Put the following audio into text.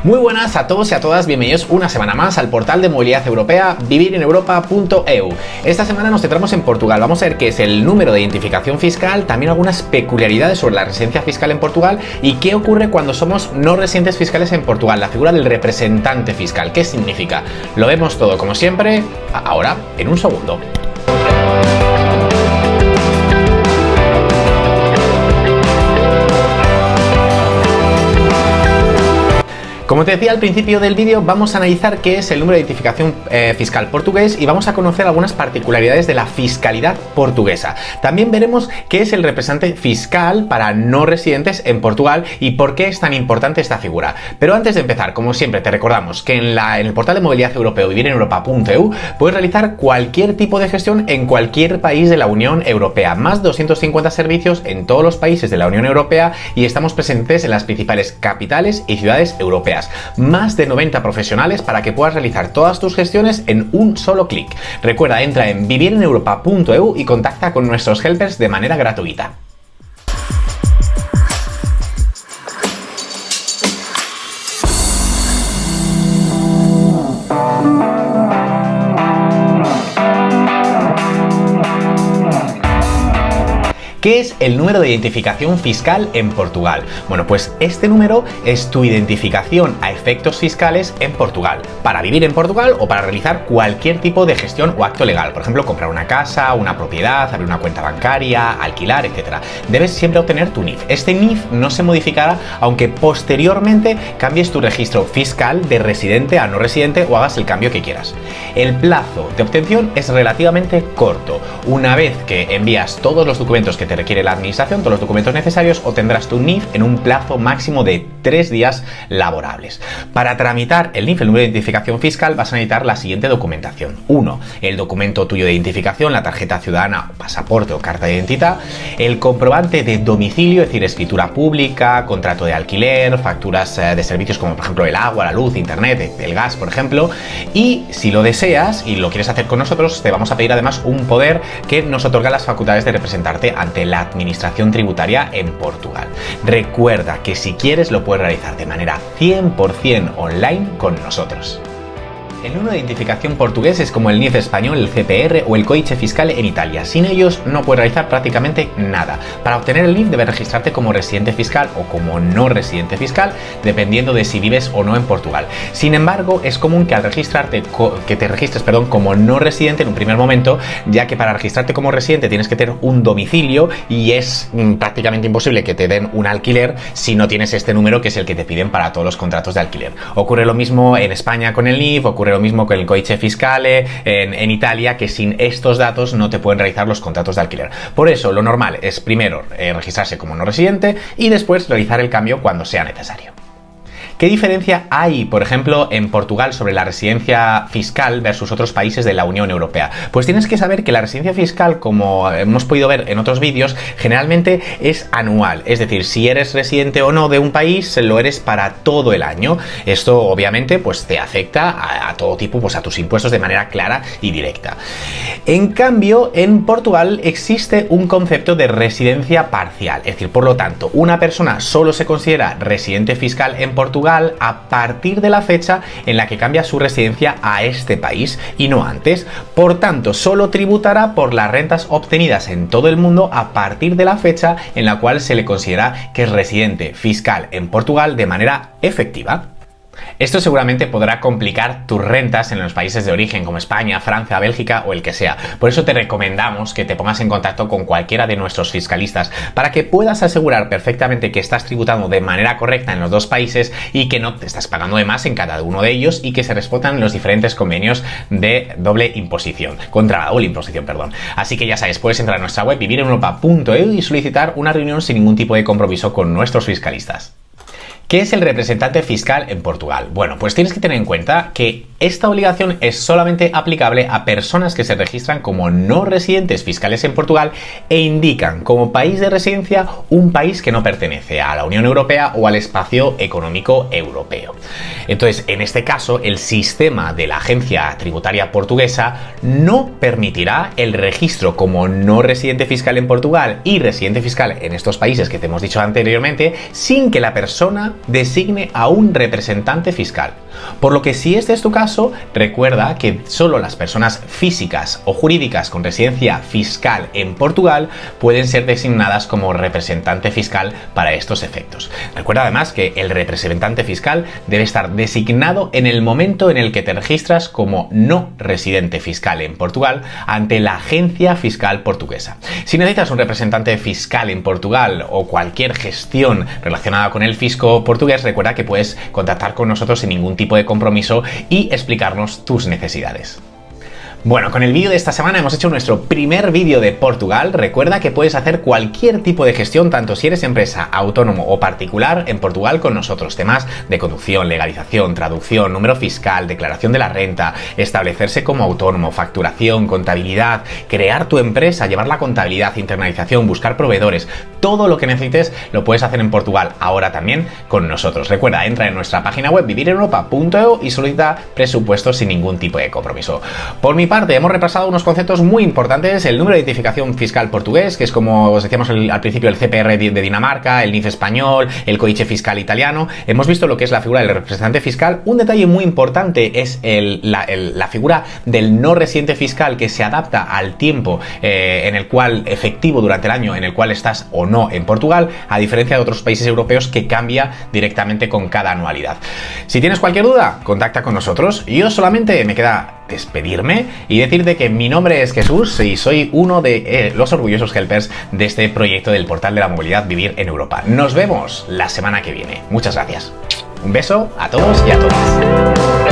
Muy buenas a todos y a todas, bienvenidos una semana más al portal de movilidad europea vivireneuropa.eu. Esta semana nos centramos en Portugal, vamos a ver qué es el número de identificación fiscal, también algunas peculiaridades sobre la residencia fiscal en Portugal y qué ocurre cuando somos no residentes fiscales en Portugal, la figura del representante fiscal, qué significa. Lo vemos todo como siempre, ahora en un segundo. Como te decía al principio del vídeo, vamos a analizar qué es el número de identificación fiscal portugués y vamos a conocer algunas particularidades de la fiscalidad portuguesa. También veremos qué es el representante fiscal para no residentes en Portugal y por qué es tan importante esta figura. Pero antes de empezar, como siempre, te recordamos que en el portal de movilidad europeo vivireneuropa.eu puedes realizar cualquier tipo de gestión en cualquier país de la Unión Europea. Más de 250 servicios en todos los países de la Unión Europea y estamos presentes en las principales capitales y ciudades europeas. Más de 90 profesionales para que puedas realizar todas tus gestiones en un solo clic. Recuerda, entra en vivireneuropa.eu y contacta con nuestros helpers de manera gratuita. ¿Qué es el número de identificación fiscal en Portugal? Bueno, pues este número es tu identificación a efectos fiscales en Portugal, para vivir en Portugal o para realizar cualquier tipo de gestión o acto legal. Por ejemplo, comprar una casa, una propiedad, abrir una cuenta bancaria, alquilar, etc. Debes siempre obtener tu NIF. Este NIF no se modificará aunque posteriormente cambies tu registro fiscal de residente a no residente o hagas el cambio que quieras. El plazo de obtención es relativamente corto. Una vez que envías todos los documentos que te requiere la administración, todos los documentos necesarios, obtendrás tu NIF en un plazo máximo de 3 días laborables. Para tramitar el NIF, el número de identificación fiscal, vas a necesitar la siguiente documentación. 1. El documento tuyo de identificación, la tarjeta ciudadana, pasaporte o carta de identidad, el comprobante de domicilio, es decir, escritura pública, contrato de alquiler, facturas de servicios como por ejemplo el agua, la luz, internet, el gas, por ejemplo, y si lo deseas y lo quieres hacer con nosotros, te vamos a pedir además un poder que nos otorga las facultades de representarte ante la administración tributaria en Portugal. Recuerda que si quieres lo puedes realizar de manera 100% online con nosotros. El número de identificación portugués es como el NIF español, el CPR o el Códice Fiscal en Italia. Sin ellos no puedes realizar prácticamente nada. Para obtener el NIF debes registrarte como residente fiscal o como no residente fiscal, dependiendo de si vives o no en Portugal. Sin embargo, es común que al te registres como no residente en un primer momento, ya que para registrarte como residente tienes que tener un domicilio y es prácticamente imposible que te den un alquiler si no tienes este número, que es el que te piden para todos los contratos de alquiler. Ocurre lo mismo en España con el NIF, ocurre lo mismo con el Códice Fiscale en Italia, que sin estos datos no te pueden realizar los contratos de alquiler. Por eso lo normal es primero registrarse como no residente y después realizar el cambio cuando sea necesario. ¿Qué diferencia hay, por ejemplo, en Portugal sobre la residencia fiscal versus otros países de la Unión Europea? Pues tienes que saber que la residencia fiscal, como hemos podido ver en otros vídeos, generalmente es anual. Es decir, si eres residente o no de un país, lo eres para todo el año. Esto, obviamente, pues te afecta a todo tipo, pues a tus impuestos de manera clara y directa. En cambio, en Portugal existe un concepto de residencia parcial. Es decir, por lo tanto, una persona solo se considera residente fiscal en Portugal a partir de la fecha en la que cambia su residencia a este país y no antes. Por tanto, solo tributará por las rentas obtenidas en todo el mundo a partir de la fecha en la cual se le considera que es residente fiscal en Portugal de manera efectiva. Esto seguramente podrá complicar tus rentas en los países de origen como España, Francia, Bélgica o el que sea. Por eso te recomendamos que te pongas en contacto con cualquiera de nuestros fiscalistas para que puedas asegurar perfectamente que estás tributando de manera correcta en los dos países y que no te estás pagando de más en cada uno de ellos y que se respetan los diferentes convenios de doble imposición, contra la doble imposición, perdón. Así que ya sabes, puedes entrar a nuestra web vivireneuropa.eu y solicitar una reunión sin ningún tipo de compromiso con nuestros fiscalistas. ¿Qué es el representante fiscal en Portugal? Bueno, pues tienes que tener en cuenta que esta obligación es solamente aplicable a personas que se registran como no residentes fiscales en Portugal e indican como país de residencia un país que no pertenece a la Unión Europea o al espacio económico europeo. Entonces, en este caso, el sistema de la agencia tributaria portuguesa no permitirá el registro como no residente fiscal en Portugal y residente fiscal en estos países que te hemos dicho anteriormente, sin que la persona designe a un representante fiscal. Por lo que si este es tu caso, recuerda que solo las personas físicas o jurídicas con residencia fiscal en Portugal pueden ser designadas como representante fiscal para estos efectos. Recuerda además que el representante fiscal debe estar designado en el momento en el que te registras como no residente fiscal en Portugal ante la agencia fiscal portuguesa. Si necesitas un representante fiscal en Portugal o cualquier gestión relacionada con el fisco portugués, recuerda que puedes contactar con nosotros sin ningún tipo de compromiso y explicarnos tus necesidades. Bueno, con el vídeo de esta semana hemos hecho nuestro primer vídeo de Portugal. Recuerda que puedes hacer cualquier tipo de gestión, tanto si eres empresa, autónomo o particular, en Portugal con nosotros. Temas de conducción, legalización, traducción, número fiscal, declaración de la renta, establecerse como autónomo, facturación, contabilidad, crear tu empresa, llevar la contabilidad, internalización, buscar proveedores. Todo lo que necesites lo puedes hacer en Portugal, ahora también con nosotros. Recuerda, entra en nuestra página web vivireuropa.eu y solicita presupuestos sin ningún tipo de compromiso. Por mi parte, hemos repasado unos conceptos muy importantes: el número de identificación fiscal portugués, que es, como os decíamos al principio, el CPR de Dinamarca, el NIF español, el códice fiscal italiano. Hemos visto lo que es la figura del representante fiscal. Un detalle muy importante es la figura del no residente fiscal, que se adapta al tiempo en el cual, efectivo durante el año en el cual estás o no en Portugal, a diferencia de otros países europeos que cambia directamente con cada anualidad. Si tienes cualquier duda, contacta con nosotros. Yo solamente me queda despedirme y decirte que mi nombre es Jesús y soy uno de los orgullosos helpers de este proyecto del portal de la movilidad Vivir en Europa. Nos vemos la semana que viene. Muchas gracias. Un beso a todos y a todas.